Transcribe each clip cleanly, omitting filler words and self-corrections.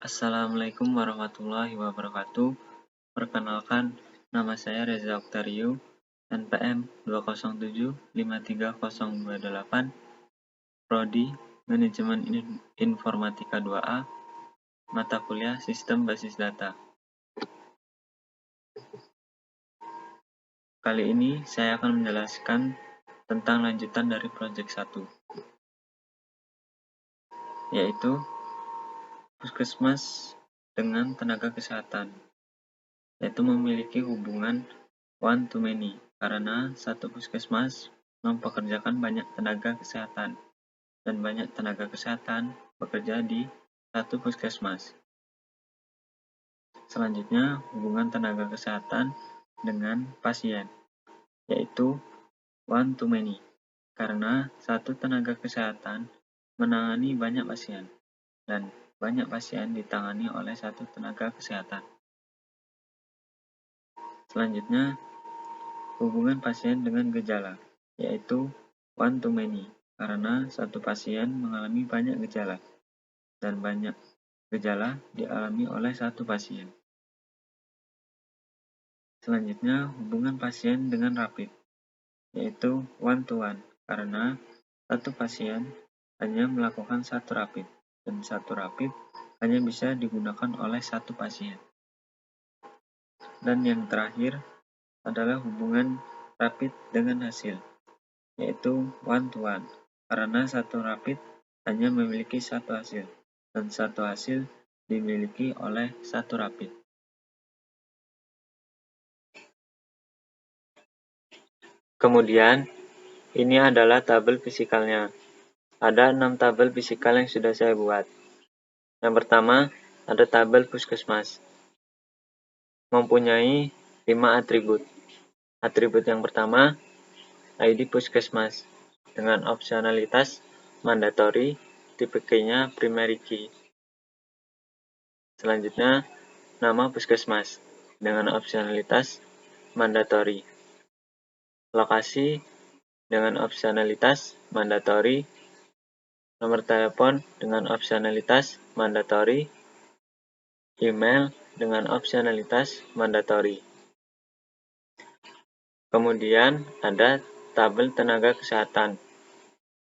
Assalamualaikum warahmatullahi wabarakatuh. Perkenalkan, nama saya Reza Oktario, NPM 207530028, Prodi Manajemen Informatika 2A, mata kuliah Sistem Basis Data. Kali ini saya akan menjelaskan tentang lanjutan dari proyek 1, yaitu Puskesmas dengan tenaga kesehatan, yaitu memiliki hubungan one to many, karena satu puskesmas mempekerjakan banyak tenaga kesehatan, dan banyak tenaga kesehatan bekerja di satu puskesmas. Selanjutnya, hubungan tenaga kesehatan dengan pasien, yaitu one to many, karena satu tenaga kesehatan menangani banyak pasien, dan banyak pasien ditangani oleh satu tenaga kesehatan. Selanjutnya, hubungan pasien dengan gejala, yaitu one to many, karena satu pasien mengalami banyak gejala, dan banyak gejala dialami oleh satu pasien. Selanjutnya, hubungan pasien dengan rapid, yaitu one to one, karena satu pasien hanya melakukan satu rapid, dan satu rapid hanya bisa digunakan oleh satu pasien. Dan yang terakhir adalah hubungan rapid dengan hasil, yaitu one to one, karena satu rapid hanya memiliki satu hasil, dan satu hasil dimiliki oleh satu rapid. Kemudian, ini adalah tabel fisikalnya. Ada 6 tabel fisikal yang sudah saya buat. Yang pertama, ada tabel puskesmas. Mempunyai 5 atribut. Atribut yang pertama, ID puskesmas, dengan opsionalitas mandatory, tipe key-nya primary key. Selanjutnya, nama puskesmas, dengan opsionalitas mandatory. Lokasi, dengan opsionalitas mandatory. Nomor telepon dengan opsionalitas mandatory. Email dengan opsionalitas mandatory. Kemudian ada tabel tenaga kesehatan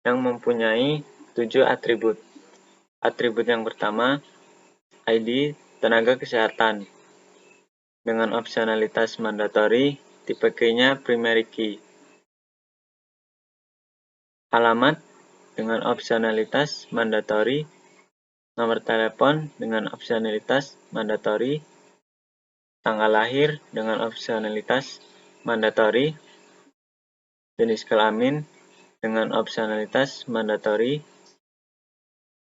yang mempunyai 7 atribut. Atribut yang pertama, ID tenaga kesehatan dengan opsionalitas mandatory, tipe key-nya primary key. Alamat dengan opsionalitas mandatory, nomor telepon dengan opsionalitas mandatory, tanggal lahir dengan opsionalitas mandatory, jenis kelamin dengan opsionalitas mandatory,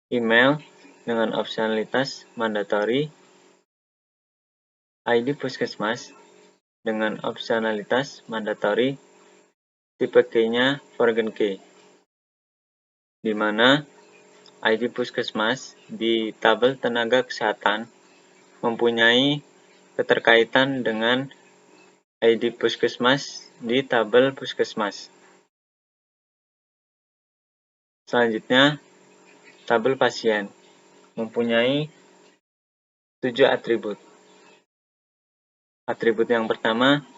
email dengan opsionalitas mandatory, ID puskesmas dengan opsionalitas mandatory, tipe key-nya Forgen key, di mana ID puskesmas di tabel tenaga kesehatan mempunyai keterkaitan dengan ID puskesmas di tabel puskesmas. Selanjutnya, tabel pasien mempunyai 7 atribut. Atribut yang pertama,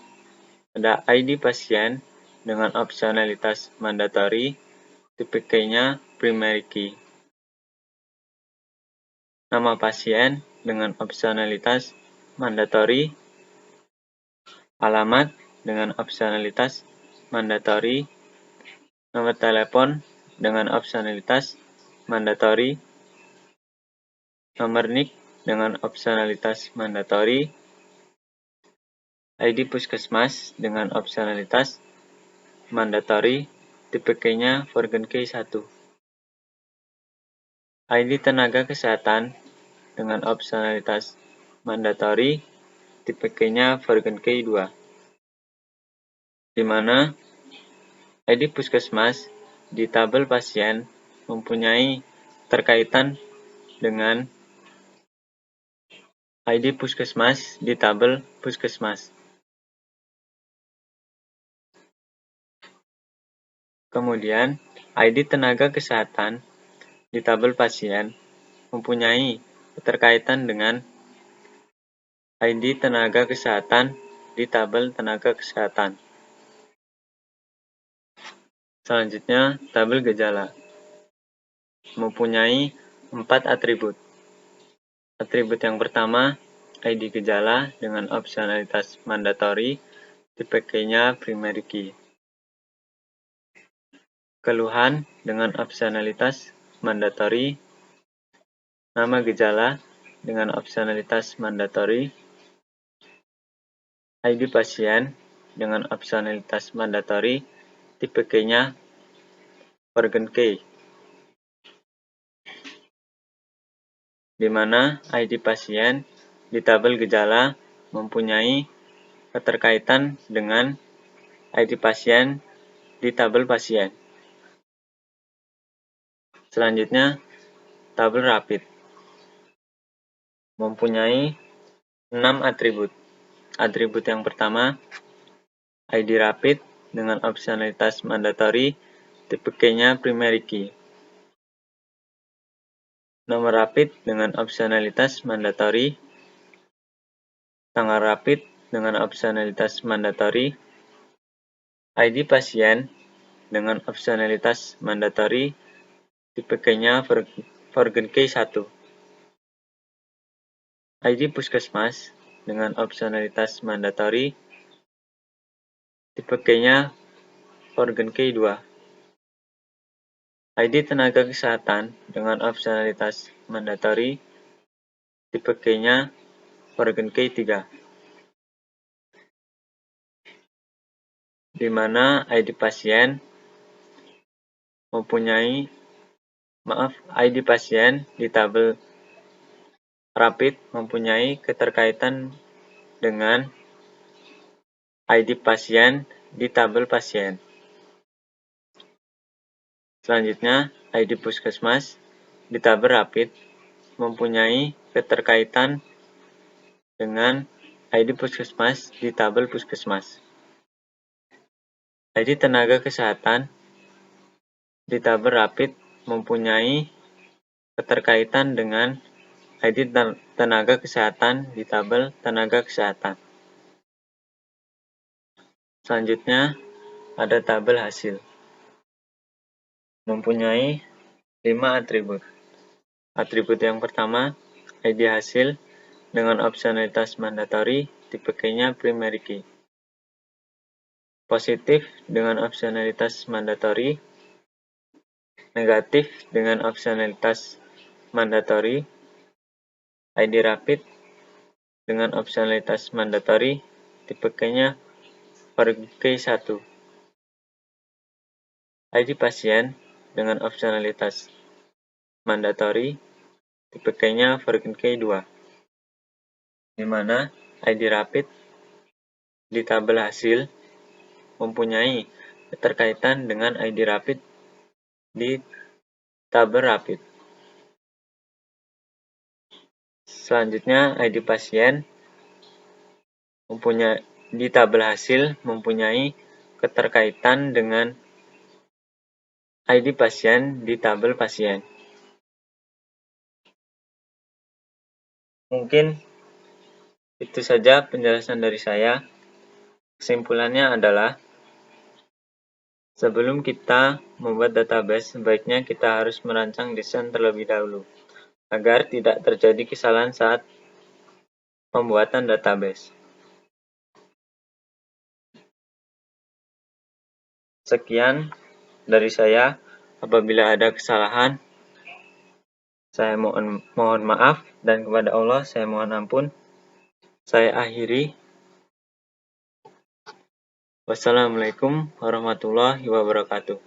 ada ID pasien dengan opsionalitas mandatory, tipe key-nya primary key. Nama pasien dengan opsionalitas mandatory, alamat dengan opsionalitas mandatory, nomor telepon dengan opsionalitas mandatory, nomor NIK dengan opsionalitas mandatory, ID puskesmas dengan opsionalitas mandatory, tipe key-nya Forgen key 1. ID tenaga kesehatan dengan opsionalitas mandatory, tipe key-nya Forgen key 2. Di mana ID puskesmas di tabel pasien mempunyai terkaitan dengan ID puskesmas di tabel puskesmas. Kemudian, ID tenaga kesehatan di tabel pasien mempunyai keterkaitan dengan ID tenaga kesehatan di tabel tenaga kesehatan. Selanjutnya, tabel gejala. Mempunyai 4 atribut. Atribut yang pertama, ID gejala dengan opsionalitas mandatori, tipe key-nya primary key. Keluhan dengan opsionalitas mandatori, nama gejala dengan opsionalitas mandatori, ID pasien dengan opsionalitas mandatori, tipe key-nya organ key, di mana ID pasien di tabel gejala mempunyai keterkaitan dengan ID pasien di tabel pasien. Selanjutnya, tabel rapid. Mempunyai 6 atribut. Atribut yang pertama, ID rapid dengan opsionalitas mandatori, tipe key-nya primary key. Nomor rapid dengan opsionalitas mandatori, tanggal rapid dengan opsionalitas mandatori, ID pasien dengan opsionalitas mandatori, tipe key-nya organ key 1. ID puskesmas dengan opsionalitas mandatori, tipe key-nya organ key 2. ID tenaga kesehatan dengan opsionalitas mandatori, tipe key-nya organ key 3. Di mana ID pasien mempunyai ID pasien di tabel rapid mempunyai keterkaitan dengan ID pasien di tabel pasien. Selanjutnya, ID puskesmas di tabel rapid mempunyai keterkaitan dengan ID puskesmas di tabel puskesmas. ID tenaga kesehatan di tabel rapid mempunyai keterkaitan dengan ID tenaga kesehatan di tabel tenaga kesehatan. Selanjutnya, ada tabel hasil. Mempunyai 5 atribut. Atribut yang pertama, ID hasil dengan opsionalitas mandatori, tipe key-nya primary key. Positif dengan opsionalitas mandatori, negatif dengan opsionalitas mandatori, ID rapid dengan opsionalitas mandatori, tipe key-nya organ key 1. ID pasien dengan opsionalitas mandatori, tipe key-nya organ key 2. Di mana ID rapid di tabel hasil mempunyai keterkaitan dengan ID rapid di tabel rapid. Selanjutnya, ID pasien di tabel hasil mempunyai keterkaitan dengan ID pasien di tabel pasien. Mungkin itu saja penjelasan dari saya. Kesimpulannya adalah, sebelum kita membuat database, sebaiknya kita harus merancang desain terlebih dahulu, agar tidak terjadi kesalahan saat pembuatan database. Sekian dari saya. Apabila ada kesalahan, saya mohon maaf, dan kepada Allah saya mohon ampun. Saya akhiri. Wassalamualaikum warahmatullahi wabarakatuh.